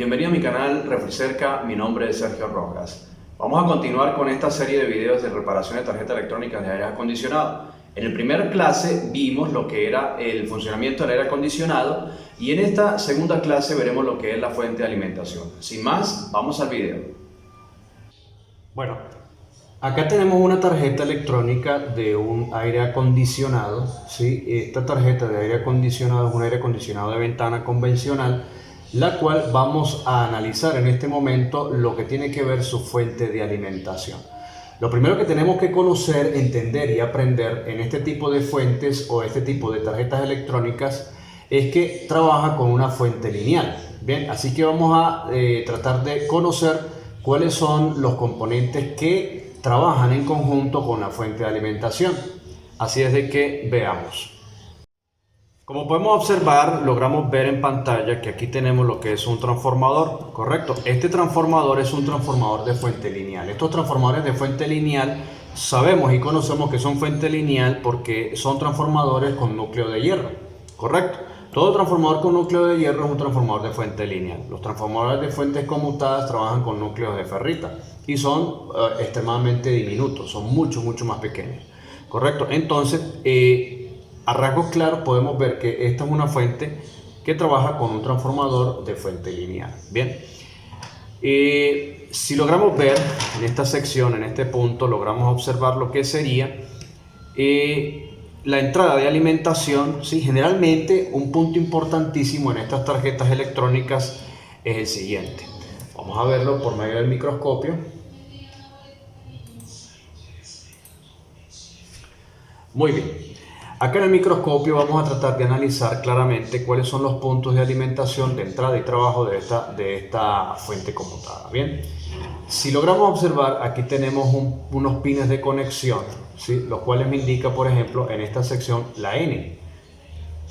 Bienvenido a mi canal Refricerca, mi nombre es Sergio Rojas. Vamos a continuar con esta serie de videos de reparación de tarjetas electrónicas de aire acondicionado. En el primer clase vimos lo que era el funcionamiento del aire acondicionado y en esta segunda clase veremos lo que es la fuente de alimentación. Sin más, vamos al video. Bueno, acá tenemos una tarjeta electrónica de un aire acondicionado, ¿sí? Esta tarjeta de aire acondicionado es un aire acondicionado de ventana convencional, la cual vamos a analizar en este momento lo que tiene que ver su fuente de alimentación. Lo primero que tenemos que conocer, entender y aprender en este tipo de fuentes o este tipo de tarjetas electrónicas es que trabaja con una fuente lineal. Bien, así que vamos a tratar de conocer cuáles son los componentes que trabajan en conjunto con la fuente de alimentación. Así es de que veamos. Como podemos observar, logramos ver en pantalla que aquí tenemos lo que es un transformador, ¿correcto? Este transformador es un transformador de fuente lineal. Estos transformadores de fuente lineal sabemos y conocemos que son fuente lineal porque son transformadores con núcleo de hierro, ¿correcto? Todo transformador con núcleo de hierro es un transformador de fuente lineal. Los transformadores de fuentes conmutadas trabajan con núcleos de ferrita y son extremadamente diminutos, son mucho más pequeños, ¿correcto? Entonces, a rasgos claros podemos ver que esta es una fuente que trabaja con un transformador de fuente lineal. Bien, si logramos ver en esta sección, en este punto, logramos observar lo que sería la entrada de alimentación. ¿Sí? Generalmente un punto importantísimo en estas tarjetas electrónicas es el siguiente. Vamos a verlo por medio del microscopio. Muy bien. Acá en el microscopio vamos a tratar de analizar claramente cuáles son los puntos de alimentación de entrada y trabajo de esta fuente conmutada. Bien, si logramos observar, aquí tenemos unos pines de conexión, ¿sí? Los cuales me indica, por ejemplo, en esta sección la N,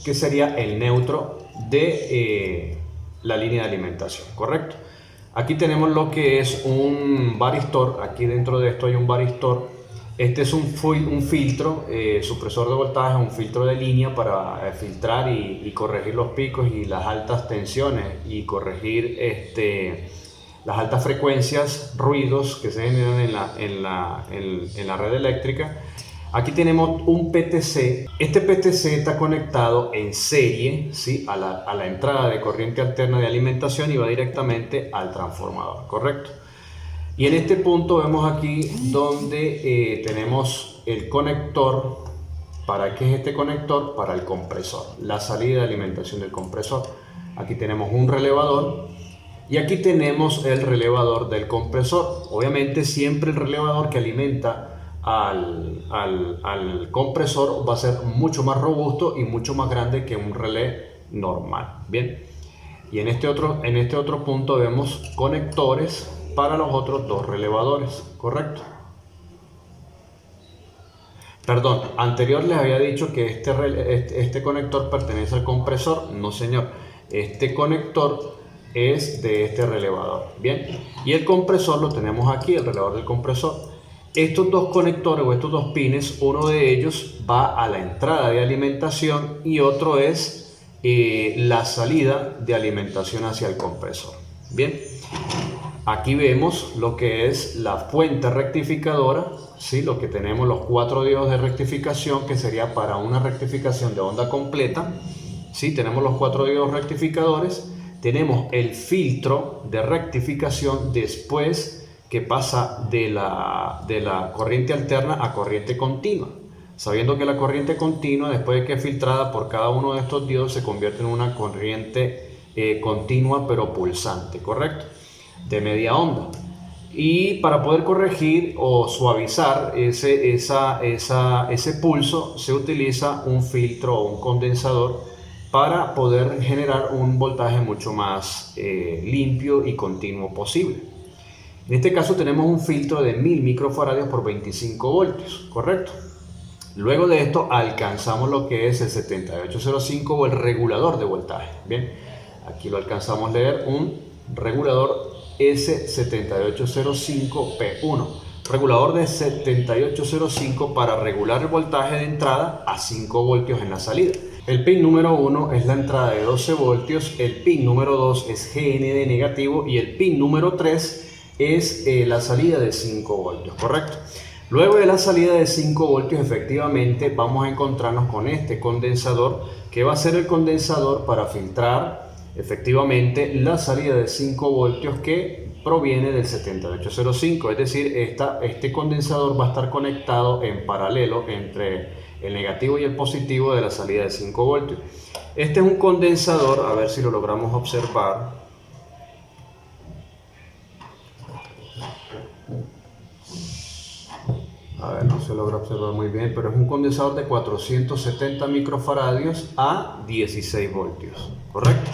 que sería el neutro de la línea de alimentación, ¿correcto? Aquí tenemos lo que es un varistor. Aquí dentro de esto hay un varistor. Este es un filtro, supresor de voltaje, un filtro de línea para filtrar y corregir los picos y las altas tensiones y corregir las altas frecuencias, ruidos que se generan en la red eléctrica. Aquí tenemos un PTC. Este PTC está conectado en serie, ¿sí? a la entrada de corriente alterna de alimentación y va directamente al transformador, ¿correcto? Y en este punto vemos aquí donde tenemos el conector. ¿Para qué es este conector? Para el compresor, la salida de alimentación del compresor. Aquí tenemos un relevador y aquí tenemos el relevador del compresor. Obviamente siempre el relevador que alimenta al compresor va a ser mucho más robusto y mucho más grande que un relé normal. Bien, y en este otro punto vemos conectores para los otros dos relevadores, ¿correcto? Perdón, anterior les había dicho que este conector pertenece al compresor. No, señor, este conector es de este relevador. Bien, y el compresor lo tenemos aquí, el relevador del compresor. Estos dos conectores o estos dos pines, uno de ellos va a la entrada de alimentación y otro es la salida de alimentación hacia el compresor. Bien, aquí vemos lo que es la fuente rectificadora, ¿sí? Lo que tenemos, los 4 diodos de rectificación, que sería para una rectificación de onda completa. ¿Sí? Tenemos los 4 diodos rectificadores, tenemos el filtro de rectificación después que pasa de la corriente alterna a corriente continua, sabiendo que la corriente continua, después de que es filtrada por cada uno de estos diodos, se convierte en una corriente continua pero pulsante, ¿correcto? De media onda. Y para poder corregir o suavizar ese pulso se utiliza un filtro o un condensador para poder generar un voltaje mucho más limpio y continuo posible. En este caso tenemos un filtro de 1000 microfaradios por 25 voltios, ¿correcto? Luego de esto alcanzamos lo que es el 7805 o el regulador de voltaje. Bien, aquí lo alcanzamos a leer, un regulador S7805P1, regulador de 7805 para regular el voltaje de entrada a 5 voltios en la salida. El pin número 1 es la entrada de 12 voltios, el pin número 2 es GND negativo y el pin número 3 es la salida de 5 voltios, ¿correcto? Luego de la salida de 5 voltios, efectivamente vamos a encontrarnos con este condensador, que va a ser el condensador para filtrar efectivamente la salida de 5 voltios que proviene del 7805. Es decir, este condensador va a estar conectado en paralelo entre el negativo y el positivo de la salida de 5 voltios. Este es un condensador, a ver si lo logramos observar. A ver, no se logra observar muy bien, pero es un condensador de 470 microfaradios a 16 voltios, ¿correcto?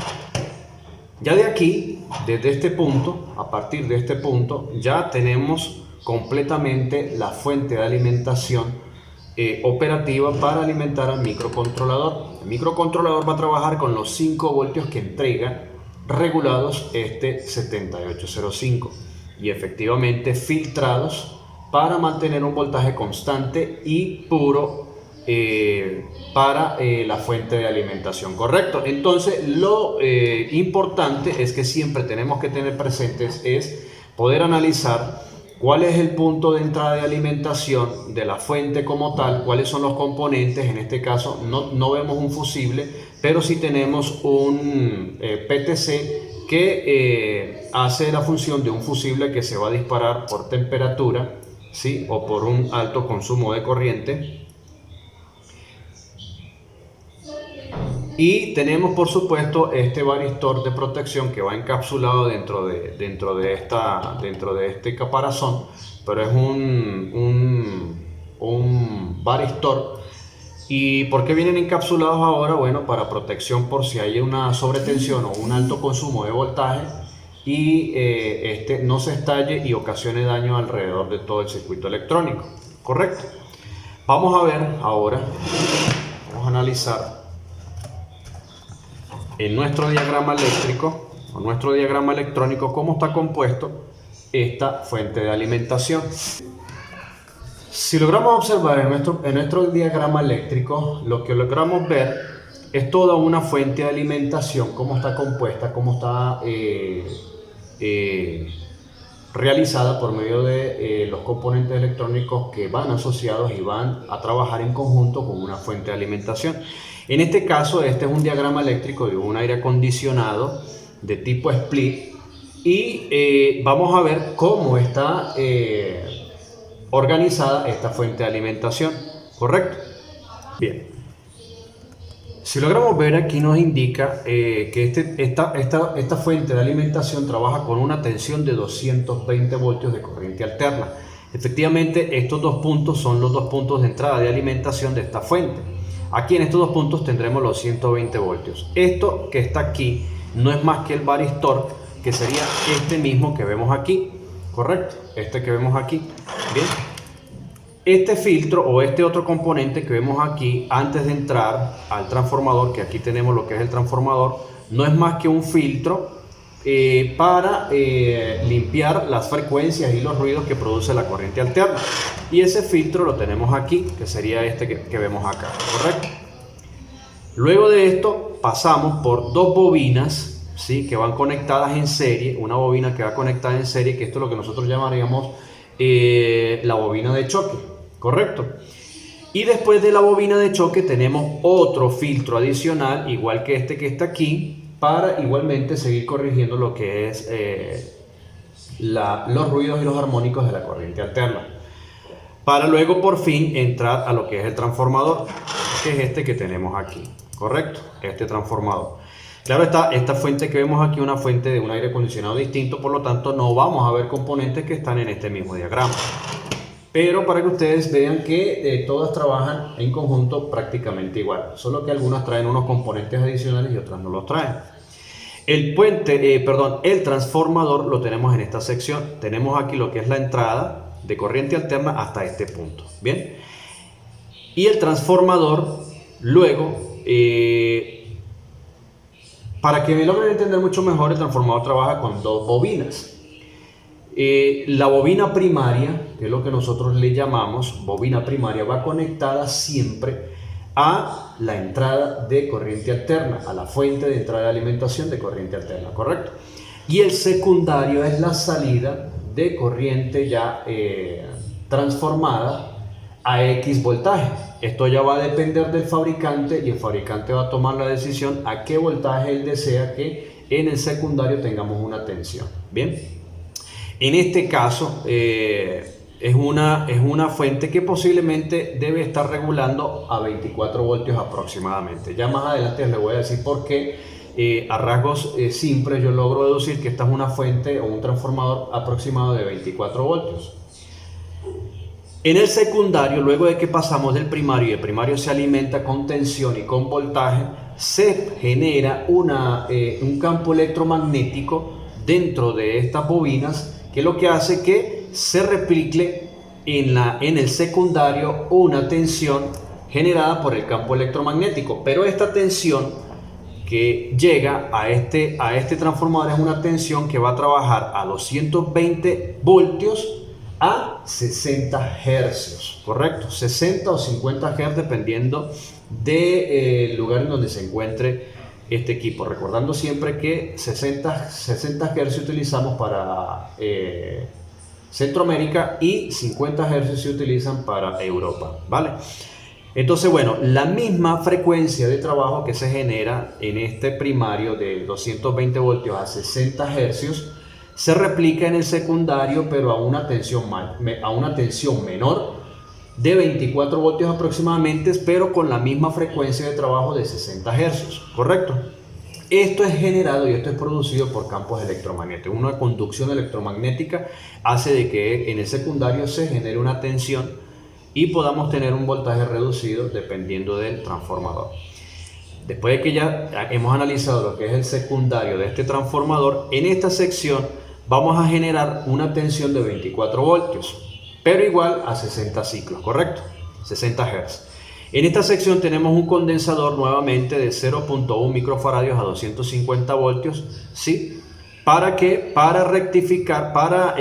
Ya de aquí, desde este punto, a partir de este punto, ya tenemos completamente la fuente de alimentación operativa para alimentar al microcontrolador. El microcontrolador va a trabajar con los 5 voltios que entrega regulados este 7805 y efectivamente filtrados para mantener un voltaje constante y puro para la fuente de alimentación, ¿correcto? Entonces lo importante es que siempre tenemos que tener presentes es poder analizar cuál es el punto de entrada de alimentación de la fuente como tal, cuáles son los componentes. En este caso no vemos un fusible, pero sí tenemos un PTC que hace la función de un fusible que se va a disparar por temperatura, ¿sí? O por un alto consumo de corriente. Y tenemos por supuesto este varistor de protección que va encapsulado dentro de este caparazón, pero es un varistor. ¿Y por qué vienen encapsulados ahora? Bueno, para protección por si hay una sobretensión o un alto consumo de voltaje y este no se estalle y ocasione daño alrededor de todo el circuito electrónico, ¿correcto? Vamos a ver ahora, vamos a analizar en nuestro diagrama eléctrico o nuestro diagrama electrónico cómo está compuesto esta fuente de alimentación. Si logramos observar en nuestro diagrama eléctrico, lo que logramos ver es toda una fuente de alimentación, cómo está compuesta, cómo está realizada por medio de los componentes electrónicos que van asociados y van a trabajar en conjunto con una fuente de alimentación. En este caso, este es un diagrama eléctrico de un aire acondicionado de tipo split y vamos a ver cómo está organizada esta fuente de alimentación, ¿correcto? Bien. Si logramos ver, aquí nos indica que esta fuente de alimentación trabaja con una tensión de 220 voltios de corriente alterna. Efectivamente, estos dos puntos son los dos puntos de entrada de alimentación de esta fuente. Aquí en estos dos puntos tendremos los 120 voltios. Esto que está aquí no es más que el varistor, que sería este mismo que vemos aquí, ¿correcto? Este que vemos aquí. Bien. Este filtro o este otro componente que vemos aquí antes de entrar al transformador, que aquí tenemos lo que es el transformador, no es más que un filtro para limpiar las frecuencias y los ruidos que produce la corriente alterna. Y ese filtro lo tenemos aquí, que sería este que vemos acá, ¿correcto? Luego de esto pasamos por dos bobinas, ¿sí? Que van conectadas en serie, una bobina que va conectada en serie, que esto es lo que nosotros llamaríamos la bobina de choque, ¿correcto? Y después de la bobina de choque tenemos otro filtro adicional, igual que este que está aquí, para igualmente seguir corrigiendo lo que es los ruidos y los armónicos de la corriente alterna, para luego por fin entrar a lo que es el transformador, que es este que tenemos aquí, ¿correcto? Este transformador. Claro está, esta fuente que vemos aquí es una fuente de un aire acondicionado distinto, por lo tanto no vamos a ver componentes que están en este mismo diagrama. Pero para que ustedes vean que todas trabajan en conjunto prácticamente igual, solo que algunas traen unos componentes adicionales y otras no los traen. El transformador lo tenemos en esta sección. Tenemos aquí lo que es la entrada de corriente alterna hasta este punto, ¿bien? Y el transformador luego, para que me logren entender mucho mejor, el transformador trabaja con dos bobinas. La bobina primaria, que es lo que nosotros le llamamos bobina primaria, va conectada siempre a la entrada de corriente alterna, a la fuente de entrada de alimentación de corriente alterna, ¿correcto? Y el secundario es la salida de corriente ya transformada a X voltaje. Esto ya va a depender del fabricante y el fabricante va a tomar la decisión a qué voltaje él desea que en el secundario tengamos una tensión. Bien, en este caso es una fuente que posiblemente debe estar regulando a 24 voltios aproximadamente. Ya más adelante les voy a decir por qué. A rasgos simples yo logro deducir que esta es una fuente o un transformador aproximado de 24 voltios. En el secundario, luego de que pasamos del primario y el primario se alimenta con tensión y con voltaje, se genera un campo electromagnético dentro de estas bobinas que lo que hace que se replique en el secundario una tensión generada por el campo electromagnético, pero esta tensión que llega a este transformador es una tensión que va a trabajar a 220 voltios a 60 hercios, ¿correcto? 60 o 50 Hz dependiendo del lugar en donde se encuentre este equipo. Recordando siempre que 60 Hz utilizamos para Centroamérica y 50 Hz se utilizan para Europa, ¿vale? Entonces, bueno, la misma frecuencia de trabajo que se genera en este primario de 220 voltios a 60 hercios se replica en el secundario, pero a una tensión menor de 24 voltios aproximadamente, pero con la misma frecuencia de trabajo de 60 hercios, ¿correcto? Esto es generado y esto es producido por campos electromagnéticos. Una conducción electromagnética hace de que en el secundario se genere una tensión y podamos tener un voltaje reducido dependiendo del transformador. Después de que ya hemos analizado lo que es el secundario de este transformador, en esta sección vamos a generar una tensión de 24 voltios, pero igual a 60 ciclos, ¿correcto? 60 Hz. En esta sección tenemos un condensador nuevamente de 0.1 microfaradios a 250 voltios, ¿sí? ¿Para qué? Para rectificar, para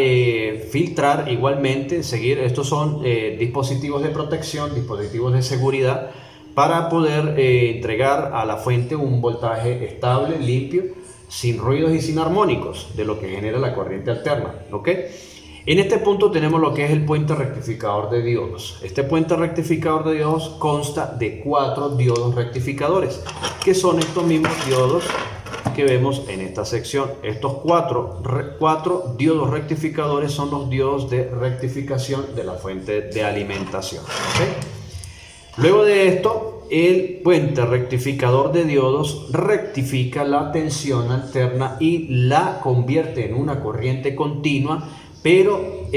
filtrar igualmente, seguir, estos son dispositivos de protección, dispositivos de seguridad, para poder entregar a la fuente un voltaje estable, limpio, sin ruidos y sin armónicos, de lo que genera la corriente alterna, ¿ok? En este punto tenemos lo que es el puente rectificador de diodos. Este puente rectificador de diodos consta de 4 diodos rectificadores, que son estos mismos diodos que vemos en esta sección. Estos cuatro diodos rectificadores son los diodos de rectificación de la fuente de alimentación, ¿okay? Luego de esto, el puente rectificador de diodos rectifica la tensión alterna y la convierte en una corriente continua, pero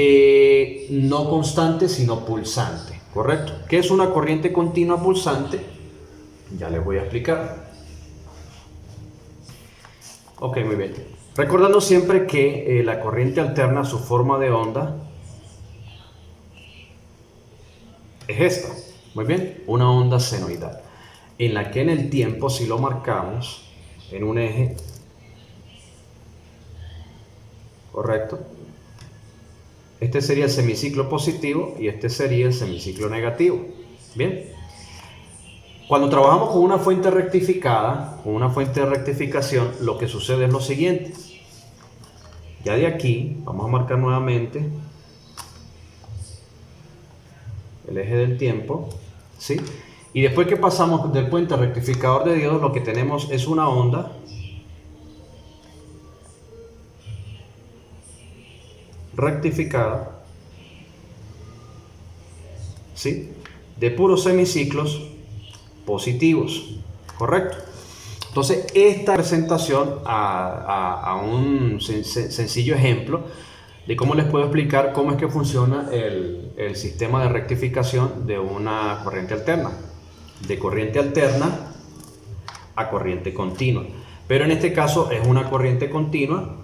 no constante sino pulsante, ¿correcto? ¿Qué es una corriente continua pulsante? Ya les voy a explicar. Ok, muy bien. Recordando siempre que la corriente alterna, su forma de onda es esta. Muy bien, una onda senoidal, en la que en el tiempo, si lo marcamos en un eje, correcto, este sería el semiciclo positivo y este sería el semiciclo negativo. Bien. Cuando trabajamos con una fuente rectificada, con una fuente de rectificación, lo que sucede es lo siguiente. Ya de aquí, vamos a marcar nuevamente el eje del tiempo, ¿sí? Y después que pasamos del puente rectificador de diodos, lo que tenemos es una onda rectificada, ¿sí? De puros semiciclos positivos, ¿correcto? Entonces, esta presentación a un sencillo ejemplo de cómo les puedo explicar cómo es que funciona el sistema de rectificación de una corriente alterna, de corriente alterna a corriente continua. Pero en este caso es una corriente continua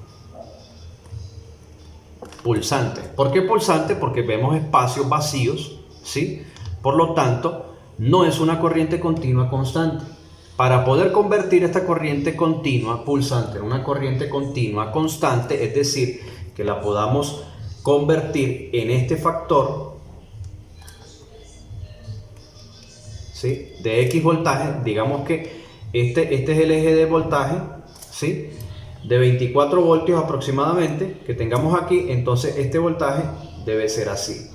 pulsante. ¿Por qué pulsante? Porque vemos espacios vacíos, ¿sí? Por lo tanto, no es una corriente continua constante. Para poder convertir esta corriente continua pulsante en una corriente continua constante, es decir, que la podamos convertir en este factor, ¿sí? De X voltaje, digamos que este es el eje de voltaje, ¿sí? De 24 voltios aproximadamente que tengamos aquí, entonces este voltaje debe ser así,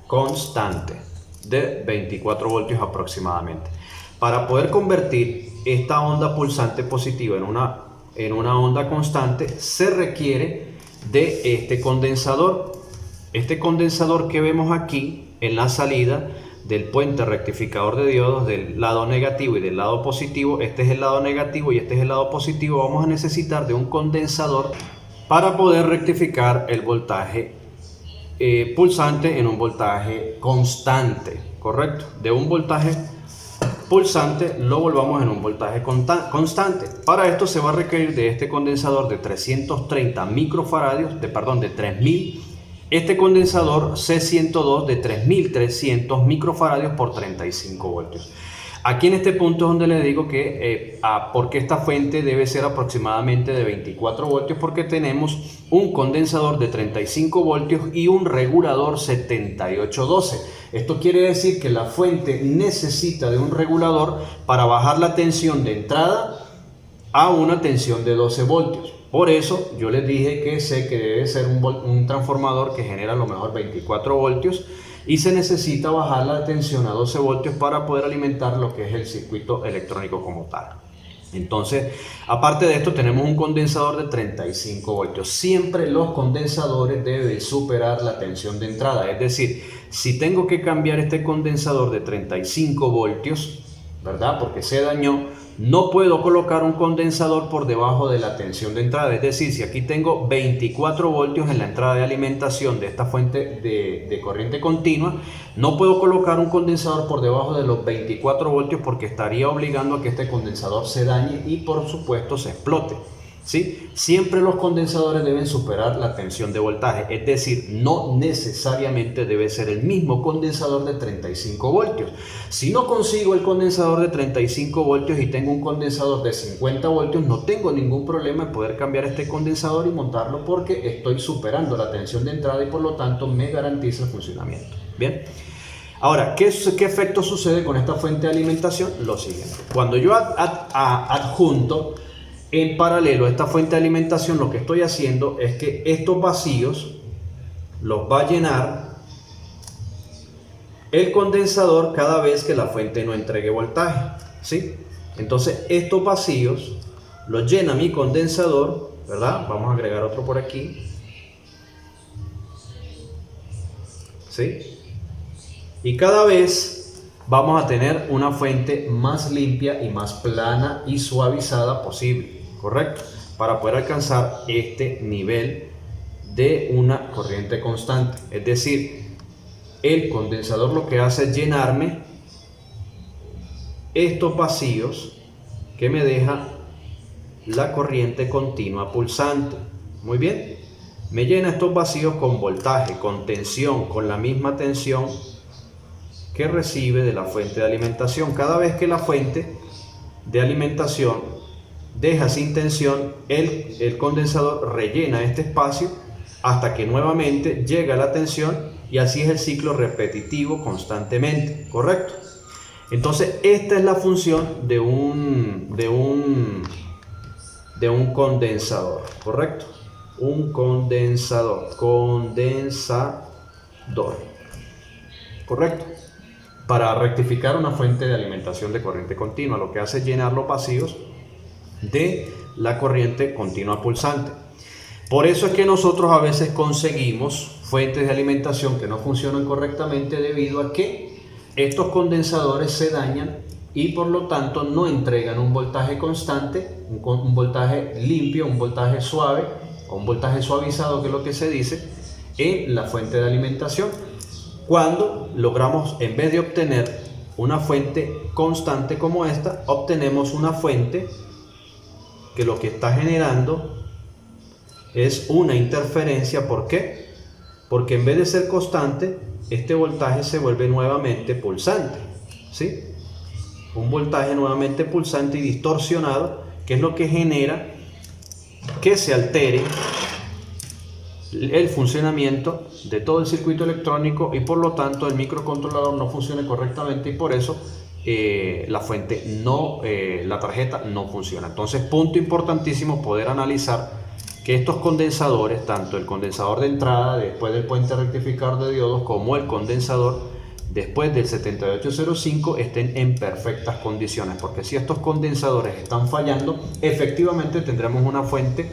constante, de 24 voltios aproximadamente. Para poder convertir esta onda pulsante positiva en una onda constante, se requiere de este condensador. Este condensador que vemos aquí en la salida del puente rectificador de diodos del lado negativo y del lado positivo, este es el lado negativo y este es el lado positivo, vamos a necesitar de un condensador para poder rectificar el voltaje pulsante en un voltaje constante, ¿correcto? De un voltaje pulsante lo volvamos en un voltaje constante. Para esto se va a requerir de este condensador de 330 microfaradios, de 3000. Este condensador C102 de 3300 microfaradios por 35 voltios. Aquí en este punto es donde le digo que porque esta fuente debe ser aproximadamente de 24 voltios, porque tenemos un condensador de 35 voltios y un regulador 7812. Esto quiere decir que la fuente necesita de un regulador para bajar la tensión de entrada a una tensión de 12 voltios. Por eso yo les dije que sé que debe ser un transformador que genera a lo mejor 24 voltios y se necesita bajar la tensión a 12 voltios para poder alimentar lo que es el circuito electrónico como tal. Entonces, aparte de esto, tenemos un condensador de 35 voltios. Siempre los condensadores deben superar la tensión de entrada. Es decir, si tengo que cambiar este condensador de 35 voltios, ¿verdad? Porque se dañó, no puedo colocar un condensador por debajo de la tensión de entrada. Es decir, si aquí tengo 24 voltios en la entrada de alimentación de esta fuente de corriente continua, no puedo colocar un condensador por debajo de los 24 voltios porque estaría obligando a que este condensador se dañe y por supuesto se explote, ¿sí? Siempre los condensadores deben superar la tensión de voltaje, es decir, no necesariamente debe ser el mismo condensador de 35 voltios. Si no consigo el condensador de 35 voltios y tengo un condensador de 50 voltios, no tengo ningún problema en poder cambiar este condensador y montarlo porque estoy superando la tensión de entrada y por lo tanto me garantiza el funcionamiento. Bien. Ahora, ¿qué efecto sucede con esta fuente de alimentación? Lo siguiente, cuando yo adjunto en paralelo a esta fuente de alimentación, lo que estoy haciendo es que estos vacíos los va a llenar el condensador cada vez que la fuente no entregue voltaje, ¿sí? Entonces estos vacíos los llena mi condensador, ¿verdad? Vamos a agregar otro por aquí, ¿sí? Y cada vez vamos a tener una fuente más limpia y más plana y suavizada posible, ¿correcto? Para poder alcanzar este nivel de una corriente constante. Es decir, el condensador lo que hace es llenarme estos vacíos que me deja la corriente continua pulsante. Muy bien, me llena estos vacíos con voltaje, con tensión, con la misma tensión que recibe de la fuente de alimentación. Cada vez que la fuente de alimentación deja sin tensión, el condensador rellena este espacio hasta que nuevamente llega la tensión y así es el ciclo repetitivo constantemente, ¿correcto? Entonces esta es la función de un condensador, ¿correcto? Un condensador, ¿correcto? Para rectificar una fuente de alimentación de corriente continua, lo que hace es llenar los vacíos de la corriente continua pulsante. Por eso es que nosotros a veces conseguimos fuentes de alimentación que no funcionan correctamente debido a que estos condensadores se dañan y por lo tanto no entregan un voltaje constante, un voltaje limpio, un voltaje suave o un voltaje suavizado, que es lo que se dice, en la fuente de alimentación. Cuando logramos, en vez de obtener una fuente constante como esta, obtenemos una fuente que lo que está generando es una interferencia. ¿Por qué? Porque en vez de ser constante, este voltaje se vuelve nuevamente pulsante, ¿sí? Un voltaje nuevamente pulsante y distorsionado, que es lo que genera que se altere el funcionamiento de todo el circuito electrónico y por lo tanto el microcontrolador no funcione correctamente y por eso la tarjeta no funciona. Entonces, punto importantísimo poder analizar que estos condensadores, tanto el condensador de entrada después del puente rectificador de diodos como el condensador después del 7805 estén en perfectas condiciones, porque si estos condensadores están fallando, efectivamente tendremos una fuente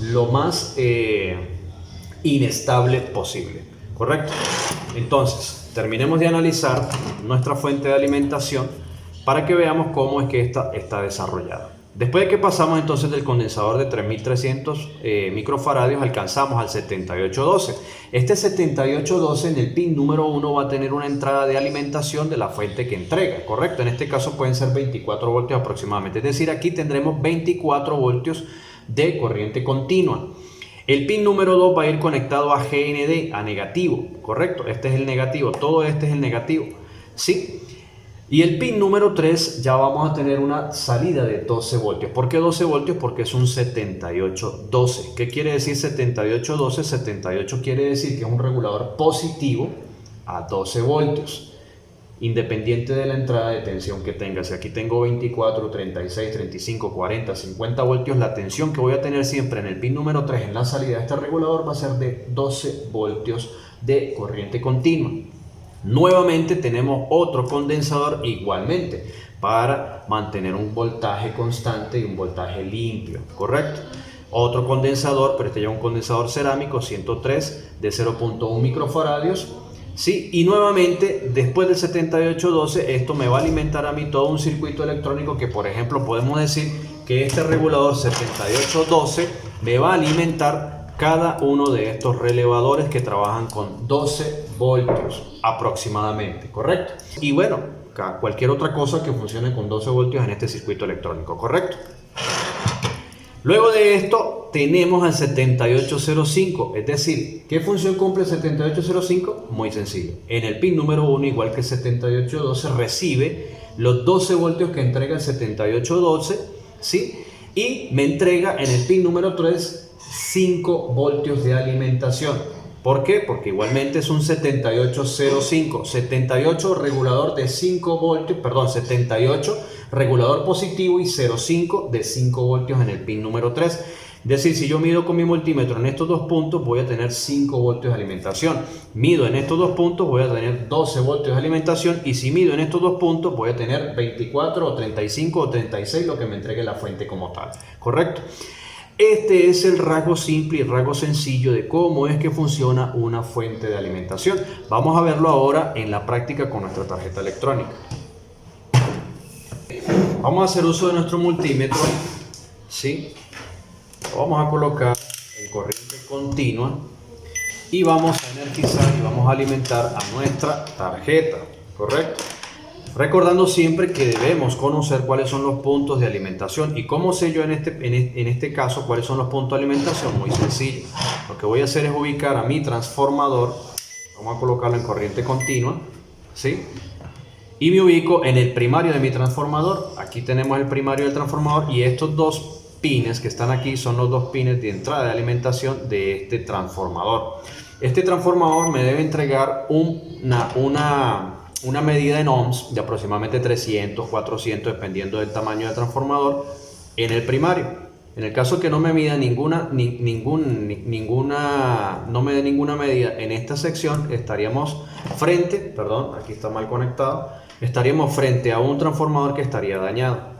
lo más inestable posible, ¿correcto? Entonces, terminemos de analizar nuestra fuente de alimentación para que veamos cómo es que esta está desarrollada. Después de que pasamos entonces del condensador de 3300 microfaradios, alcanzamos al 7812. Este 7812 en el pin número 1 va a tener una entrada de alimentación de la fuente que entrega, ¿correcto? En este caso pueden ser 24 voltios aproximadamente, es decir, aquí tendremos 24 voltios de corriente continua. El pin número 2 va a ir conectado a GND, a negativo, ¿correcto? Este es el negativo, todo este es el negativo, ¿sí? Y el pin número 3 ya vamos a tener una salida de 12 voltios. ¿Por qué 12 voltios? Porque es un 7812. ¿Qué quiere decir 7812? 78 quiere decir que es un regulador positivo a 12 voltios, independiente de la entrada de tensión que tenga. Si aquí tengo 24, 36, 35, 40, 50 voltios, la tensión que voy a tener siempre en el pin número 3 en la salida de este regulador va a ser de 12 voltios de corriente continua. Nuevamente tenemos otro condensador igualmente para mantener un voltaje constante y un voltaje limpio, ¿correcto? Otro condensador, pero este ya es un condensador cerámico 103 de 0.1 microfaradios, ¿sí? Y nuevamente después del 7812 esto me va a alimentar a mí todo un circuito electrónico que, por ejemplo, podemos decir que este regulador 7812 me va a alimentar cada uno de estos relevadores que trabajan con 12 voltios aproximadamente, ¿correcto? Y bueno, cualquier otra cosa que funcione con 12 voltios en este circuito electrónico, ¿correcto? Luego de esto tenemos al 7805, es decir, ¿qué función cumple el 7805? Muy sencillo. En el pin número 1, igual que el 7812, recibe los 12 voltios que entrega el 7812, ¿sí? Y me entrega en el pin número 3 5 voltios de alimentación. ¿Por qué? Porque igualmente es un 7805, 78 regulador de 5 voltios, perdón, 78 regulador positivo y 0,5 de 5 voltios en el pin número 3. Es decir, si yo mido con mi multímetro en estos dos puntos, voy a tener 5 voltios de alimentación. Mido en estos dos puntos, voy a tener 12 voltios de alimentación. Y si mido en estos dos puntos, voy a tener 24 o 35 o 36, lo que me entregue la fuente como tal. ¿Correcto? Este es el rasgo simple y rasgo sencillo de cómo es que funciona una fuente de alimentación. Vamos a verlo ahora en la práctica con nuestra tarjeta electrónica. Vamos a hacer uso de nuestro multímetro, ¿sí? Vamos a colocar en corriente continua y vamos a energizar y vamos a alimentar a nuestra tarjeta, ¿correcto? Recordando siempre que debemos conocer cuáles son los puntos de alimentación. ¿Y cómo sé yo en este caso cuáles son los puntos de alimentación? Muy sencillo. Lo que voy a hacer es ubicar a mi transformador. Vamos a colocarlo en corriente continua, ¿sí? Y me ubico en el primario de mi transformador. Aquí tenemos el primario del transformador y estos dos pines que están aquí son los dos pines de entrada de alimentación de este transformador. Este transformador me debe entregar una medida en ohms de aproximadamente 300, 400, dependiendo del tamaño del transformador en el primario. En el caso que no me mida no me dé ninguna medida en esta sección, estaríamos frente a un transformador que estaría dañado.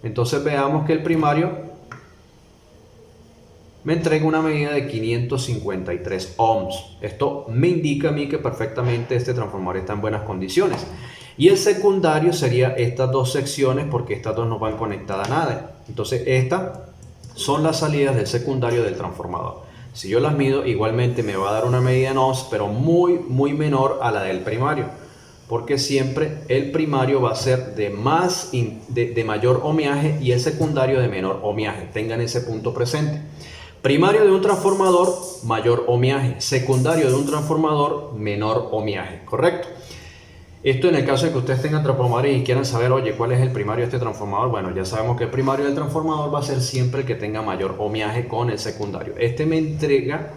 Entonces veamos que el primario me entrega una medida de 553 ohms. Esto me indica a mí que perfectamente este transformador está en buenas condiciones. Y el secundario sería estas dos secciones, porque estas dos no van conectadas a nada. Entonces estas son las salidas del secundario del transformador. Si yo las mido, igualmente me va a dar una medida en ohms, pero muy menor a la del primario, porque siempre el primario va a ser de mayor ohmiaje y el secundario de menor ohmiaje. Tengan ese punto presente. Primario de un transformador, mayor ohmiaje. Secundario de un transformador, menor ohmiaje. ¿Correcto? Esto en el caso de que ustedes tengan transformadores y quieran saber, oye, ¿cuál es el primario de este transformador? Bueno, ya sabemos que el primario del transformador va a ser siempre el que tenga mayor ohmiaje con el secundario. Este me entrega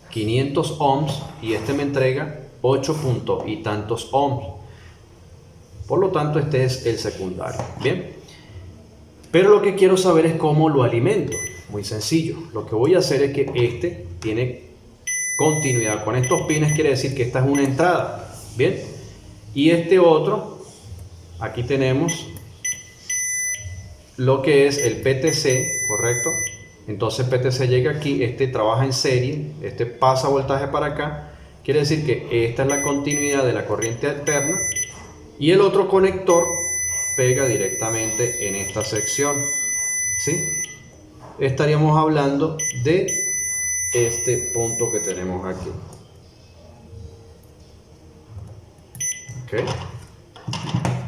500 ohms y este me entrega 8 puntos y tantos ohms. Por lo tanto, este es el secundario. Bien. Pero lo que quiero saber es cómo lo alimento. Muy sencillo. Lo que voy a hacer es que este tiene continuidad. Con estos pines quiere decir que esta es una entrada. Bien. Y este otro, aquí tenemos lo que es el PTC, ¿correcto? Entonces PTC llega aquí, este trabaja en serie, este pasa voltaje para acá. Quiere decir que esta es la continuidad de la corriente alterna y el otro conector pega directamente en esta sección, ¿sí? Estaríamos hablando de este punto que tenemos aquí. ¿Okay?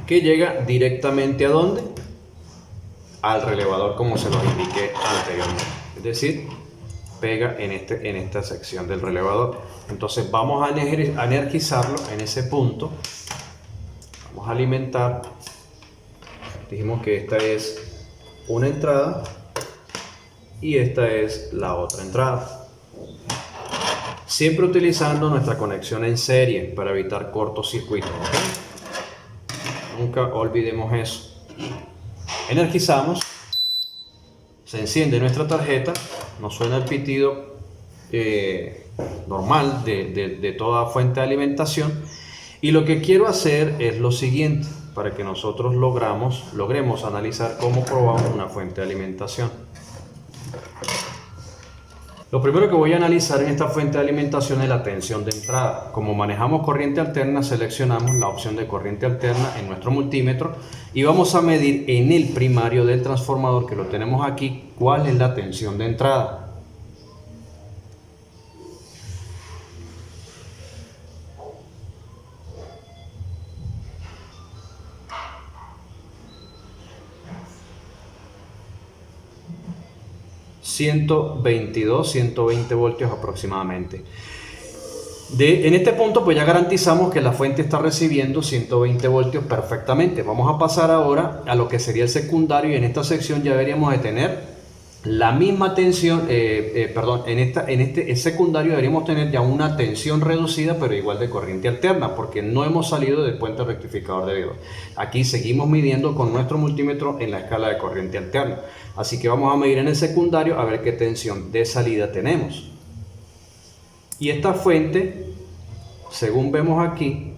Que llega directamente ¿a dónde? Al relevador, como se los indiqué anteriormente. Es decir, pega en esta sección del relevador. Entonces vamos a energizarlo en ese punto. Vamos a alimentar. Dijimos que esta es una entrada y esta es la otra entrada. Siempre utilizando nuestra conexión en serie para evitar cortocircuitos. ¿Okay? Nunca olvidemos eso. Energizamos, se enciende nuestra tarjeta, nos suena el pitido normal de toda fuente de alimentación, y lo que quiero hacer es lo siguiente para que nosotros logremos analizar cómo probamos una fuente de alimentación. Lo primero que voy a analizar en esta fuente de alimentación es la tensión de entrada. Como manejamos corriente alterna, seleccionamos la opción de corriente alterna en nuestro multímetro y vamos a medir en el primario del transformador, que lo tenemos aquí, cuál es la tensión de entrada. ...122, 120 voltios aproximadamente. En este punto pues ya garantizamos que la fuente está recibiendo 120 voltios perfectamente. Vamos a pasar ahora a lo que sería el secundario, y en esta sección ya deberíamos de tener la misma tensión, en este secundario deberíamos tener ya una tensión reducida, pero igual de corriente alterna, porque no hemos salido del puente rectificador de debido. Aquí seguimos midiendo con nuestro multímetro en la escala de corriente alterna. Así que vamos a medir en el secundario a ver qué tensión de salida tenemos. Y esta fuente, según vemos aquí,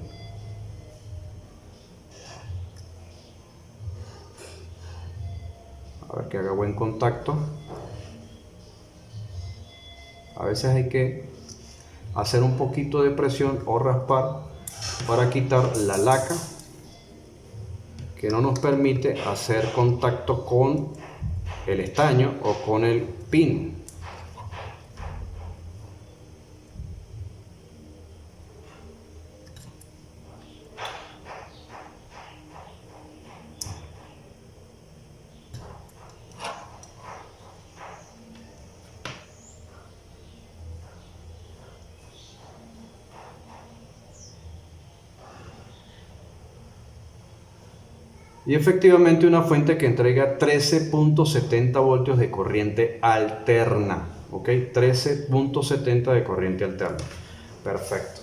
a ver que haga buen contacto. A veces hay que hacer un poquito de presión o raspar para quitar la laca que no nos permite hacer contacto con el estaño o con el pin. Y efectivamente una fuente que entrega 13.70 voltios de corriente alterna. ¿Ok? 13.70 de corriente alterna. Perfecto.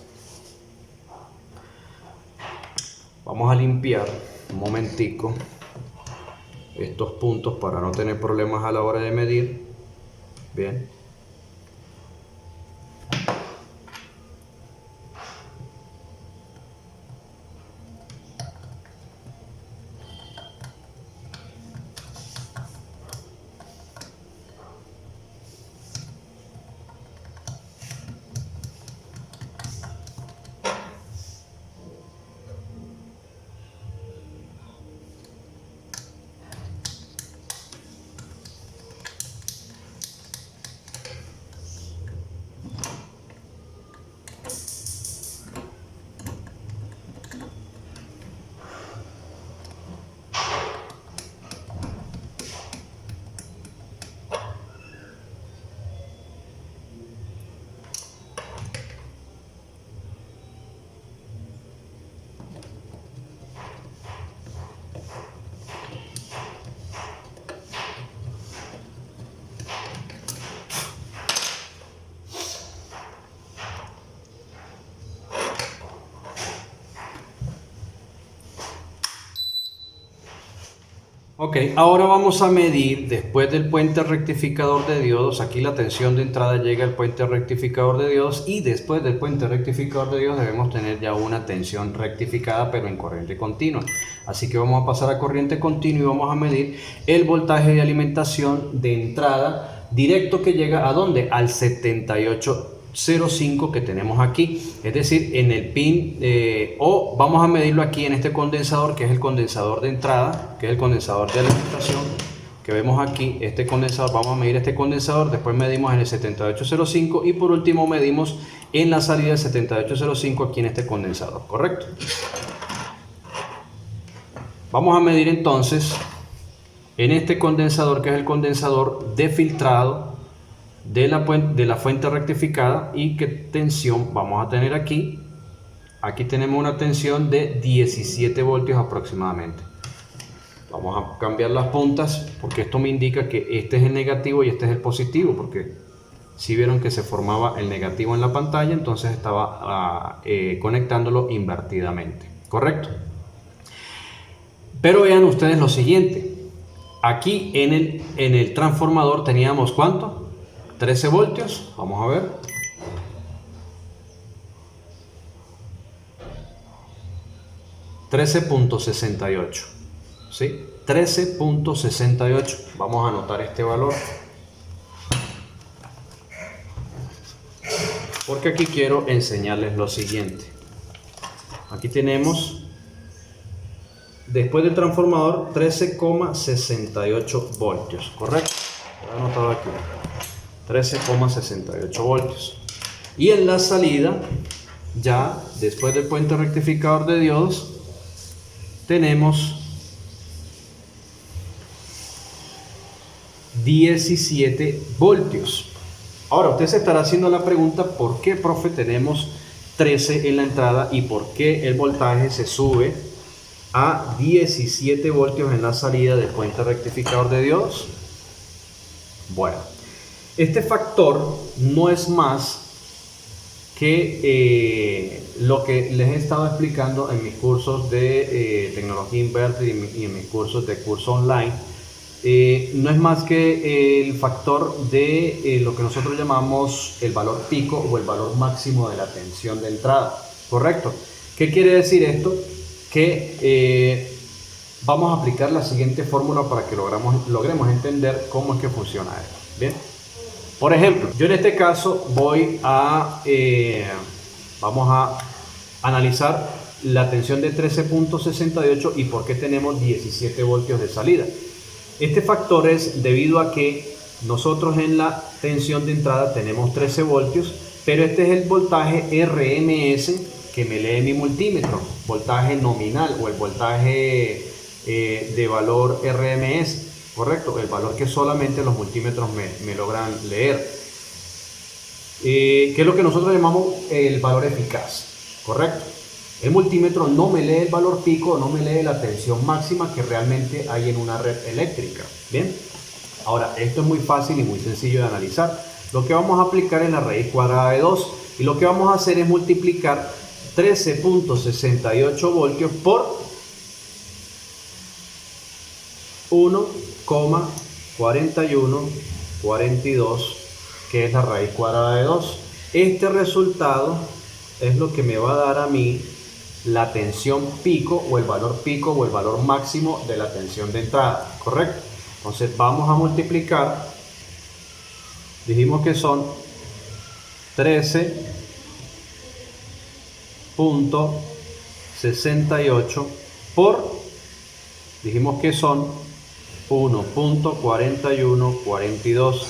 Vamos a limpiar un momentico estos puntos para no tener problemas a la hora de medir. Bien. Ok, ahora vamos a medir después del puente rectificador de diodos. Aquí la tensión de entrada llega al puente rectificador de diodos y después del puente rectificador de diodos debemos tener ya una tensión rectificada pero en corriente continua. Así que vamos a pasar a corriente continua y vamos a medir el voltaje de alimentación de entrada directo que llega ¿a dónde? Al 7805 que tenemos aquí, es decir, en el pin o vamos a medirlo aquí en este condensador, que es el condensador de entrada, que es el condensador de alimentación que vemos aquí. Este condensador, vamos a medir este condensador, después medimos en el 7805 y por último medimos en la salida del 7805 aquí en este condensador, ¿correcto? Vamos a medir entonces en este condensador, que es el condensador de filtrado de la fuente rectificada, y qué tensión vamos a tener aquí. Aquí tenemos una tensión de 17 voltios aproximadamente. Vamos a cambiar las puntas porque esto me indica que este es el negativo y este es el positivo, porque si vieron que se formaba el negativo en la pantalla, entonces estaba conectándolo invertidamente, ¿correcto? Pero vean ustedes lo siguiente, aquí en el transformador teníamos ¿cuánto? 13 voltios, vamos a ver. $13.68, ¿sí? 13.68. Vamos a anotar este valor, porque aquí quiero enseñarles lo siguiente. Aquí tenemos, después del transformador, 13,68 voltios, ¿correcto? Lo he anotado aquí. 13,68 voltios. Y en la salida, ya después del puente rectificador de diodos, tenemos 17 voltios. Ahora usted se estará haciendo la pregunta: ¿por qué, profe, tenemos 13 en la entrada y por qué el voltaje se sube a 17 voltios en la salida del puente rectificador de diodos? Bueno, este factor no es más que lo que les he estado explicando en mis cursos de tecnología inverter y en mis cursos de curso online. No es más que el factor de lo que nosotros llamamos el valor pico o el valor máximo de la tensión de entrada, ¿correcto? ¿Qué quiere decir esto? Que vamos a aplicar la siguiente fórmula para que logremos entender cómo es que funciona esto. Bien, por ejemplo, yo en este caso vamos a analizar la tensión de 13.68 y por qué tenemos 17 voltios de salida. Este factor es debido a que nosotros en la tensión de entrada tenemos 13 voltios, pero este es el voltaje RMS que me lee mi multímetro, voltaje nominal o el voltaje de valor RMS, correcto, el valor que solamente los multímetros me logran leer, que es lo que nosotros llamamos el valor eficaz, correcto. El multímetro no me lee el valor pico, no me lee la tensión máxima que realmente hay en una red eléctrica. Bien, ahora esto es muy fácil y muy sencillo de analizar. Lo que vamos a aplicar es la raíz cuadrada de 2 y lo que vamos a hacer es multiplicar 13.68 voltios por 1,4142, que es la raíz cuadrada de 2. Este resultado es lo que me va a dar a mí la tensión pico o el valor máximo de la tensión de entrada, ¿correcto? Entonces vamos a multiplicar, dijimos que son 13.68 por, dijimos que son 1,4142.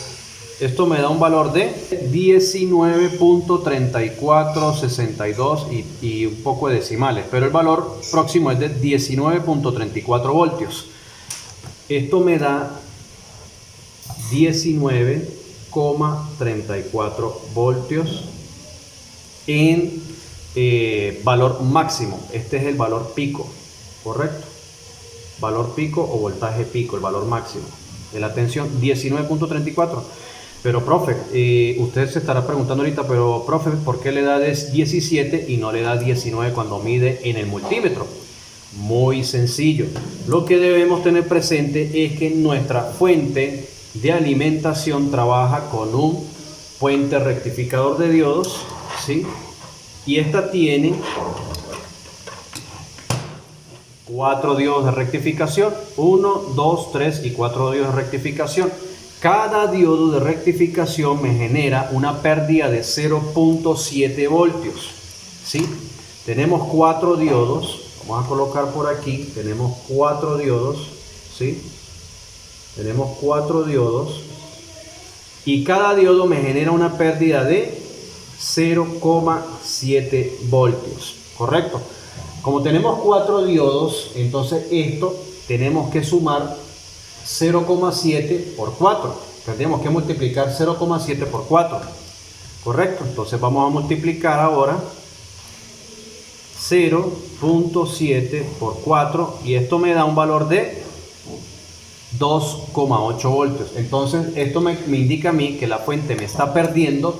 Esto me da un valor de 19.3462 y un poco de decimales, pero el valor próximo es de 19.34 voltios. Esto me da 19,34 voltios en valor máximo. Este es el valor pico, ¿correcto? Valor pico o voltaje pico, el valor máximo de la tensión, 19.34. Pero profe, usted se estará preguntando ahorita, pero profe, ¿por qué le da 17 y no le da 19 cuando mide en el multímetro? Muy sencillo. Lo que debemos tener presente es que nuestra fuente de alimentación trabaja con un puente rectificador de diodos, ¿sí? Y esta tiene 4 diodos de rectificación, 1, 2, 3 y 4 diodos de rectificación. Cada diodo de rectificación me genera una pérdida de 0.7 voltios, ¿sí? Tenemos 4 diodos, vamos a colocar por aquí, tenemos 4 diodos, ¿sí? Tenemos 4 diodos y cada diodo me genera una pérdida de 0.7 voltios, ¿correcto? Como tenemos 4 diodos, entonces esto tenemos que sumar 0.7 por 4. Tendríamos que multiplicar 0.7 por 4, ¿correcto? Entonces vamos a multiplicar ahora 0.7 por 4 y esto me da un valor de 2.8 voltios. Entonces esto me indica a mí que la fuente me está perdiendo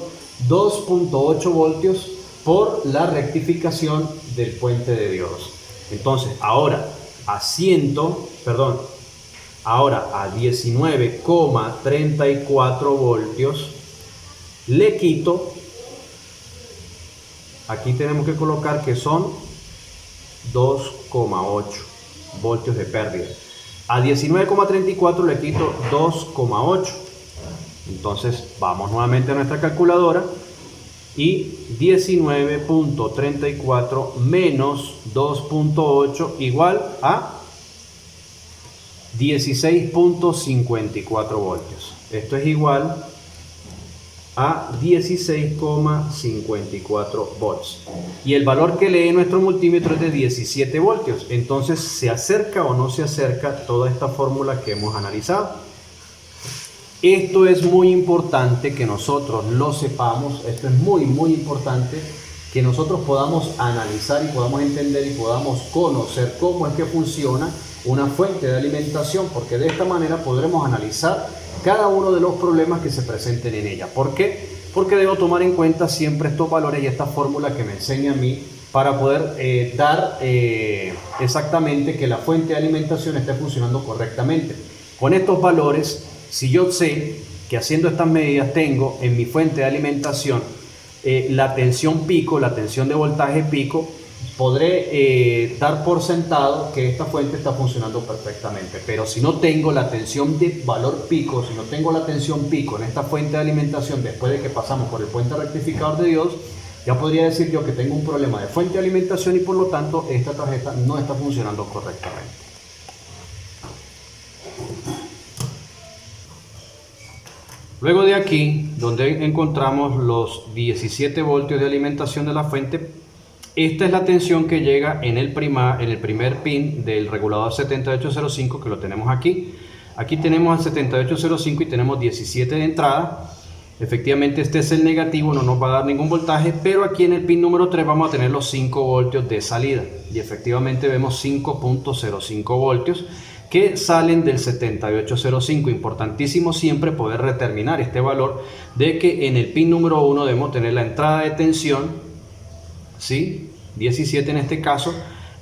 2.8 voltios por la rectificación del puente de diodos. Entonces ahora a 19,34 voltios le quito, aquí tenemos que colocar que son 2.8 voltios de pérdida. A 19,34 le quito 2.8. Entonces vamos nuevamente a nuestra calculadora y 19.34 menos 2.8 igual a 16.54 voltios. Esto es igual a 16,54 volts. Y el valor que lee nuestro multímetro es de 17 voltios. Entonces, ¿se acerca o no se acerca toda esta fórmula que hemos analizado? Esto es muy importante que nosotros lo sepamos. Esto es muy importante que nosotros podamos analizar y podamos entender y podamos conocer cómo es que funciona una fuente de alimentación, porque de esta manera podremos analizar cada uno de los problemas que se presenten en ella. ¿Por qué? Porque debo tomar en cuenta siempre estos valores y esta fórmula que me enseña a mí para poder dar exactamente que la fuente de alimentación esté funcionando correctamente. Con estos valores, si yo sé que haciendo estas medidas tengo en mi fuente de alimentación la tensión pico, la tensión de voltaje pico, podré dar por sentado que esta fuente está funcionando perfectamente. Pero si no tengo la tensión de valor pico, si no tengo la tensión pico en esta fuente de alimentación después de que pasamos por el puente rectificador de diodos, ya podría decir yo que tengo un problema de fuente de alimentación y por lo tanto esta tarjeta no está funcionando correctamente. Luego de aquí, donde encontramos los 17 voltios de alimentación de la fuente, esta es la tensión que llega en el primer pin del regulador 7805, que lo tenemos aquí. Aquí tenemos el 7805 y tenemos 17 de entrada. Efectivamente este es el negativo, no nos va a dar ningún voltaje, pero aquí en el pin número 3 vamos a tener los 5 voltios de salida. Y efectivamente vemos 5.05 voltios que salen del 7805. Importantísimo siempre poder determinar este valor de que en el pin número 1 debemos tener la entrada de tensión, ¿sí? 17 en este caso,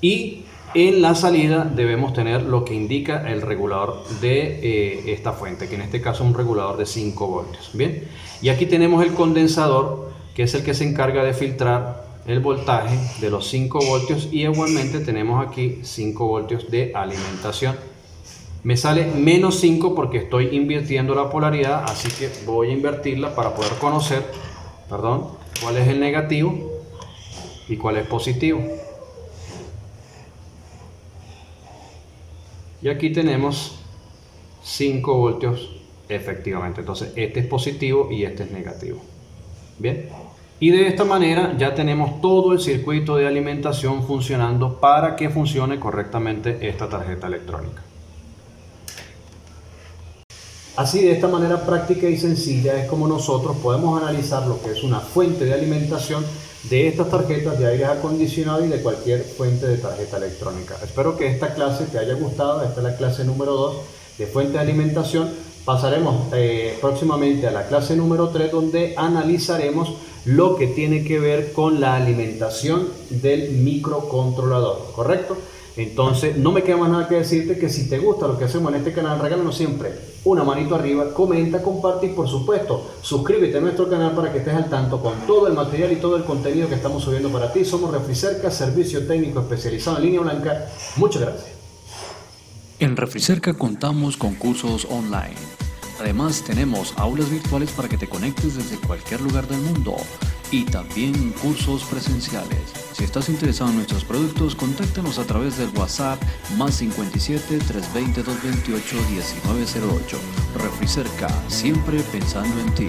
y en la salida debemos tener lo que indica el regulador de esta fuente, que en este caso es un regulador de 5 voltios. Bien, y aquí tenemos el condensador, que es el que se encarga de filtrar el voltaje de los 5 voltios, y igualmente tenemos aquí 5 voltios de alimentación. Me sale menos 5 porque estoy invirtiendo la polaridad, así que voy a invertirla para poder conocer, cuál es el negativo y cuál es positivo. Y aquí tenemos 5 voltios efectivamente. Entonces este es positivo y este es negativo. Bien. Y de esta manera ya tenemos todo el circuito de alimentación funcionando para que funcione correctamente esta tarjeta electrónica. Así, de esta manera práctica y sencilla es como nosotros podemos analizar lo que es una fuente de alimentación de estas tarjetas de aire acondicionado y de cualquier fuente de tarjeta electrónica. Espero que esta clase te haya gustado. Esta es la clase número 2 de fuente de alimentación. Pasaremos próximamente a la clase número 3, donde analizaremos lo que tiene que ver con la alimentación del microcontrolador, ¿correcto? Entonces, no me queda más nada que decirte que si te gusta lo que hacemos en este canal, regálanos siempre una manito arriba, comenta, comparte y por supuesto, suscríbete a nuestro canal para que estés al tanto con todo el material y todo el contenido que estamos subiendo para ti. Somos Refricerca, servicio técnico especializado en línea blanca. Muchas gracias. En Refricerca contamos con cursos online. Además, tenemos aulas virtuales para que te conectes desde cualquier lugar del mundo y también cursos presenciales. Si estás interesado en nuestros productos, contáctanos a través del WhatsApp +57 320 228 1908. Refricerca, siempre pensando en ti.